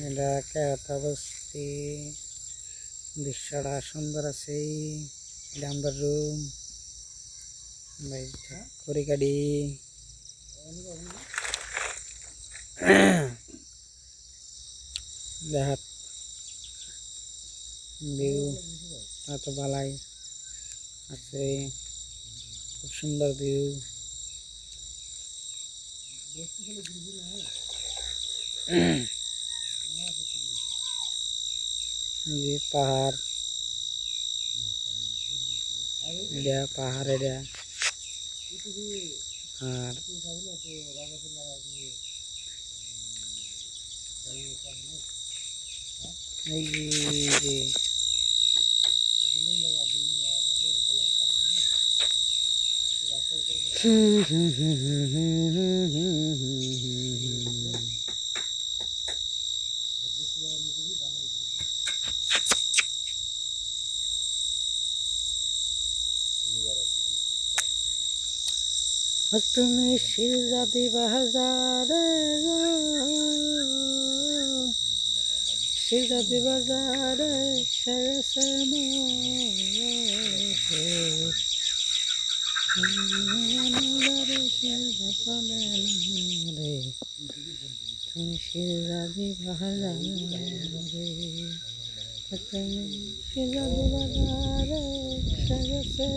এটা কেরাতা বস্তি, দৃশ্যটা সুন্দর আছে। এটা আমার রুম, খড়িকাডি। দেখাত ভিউ এত বালাই আছে, খুব সুন্দর ভিউ। এই যে পাহাড়, এটা পাহাড়, এটা আর এই যে তুমি শিরজাদি বাজারে, শিরজাদি বাজারে সেরেছে তুমি শিরজাদি বাজারে, তুমি শিরজাদি বাজারে সেরেছে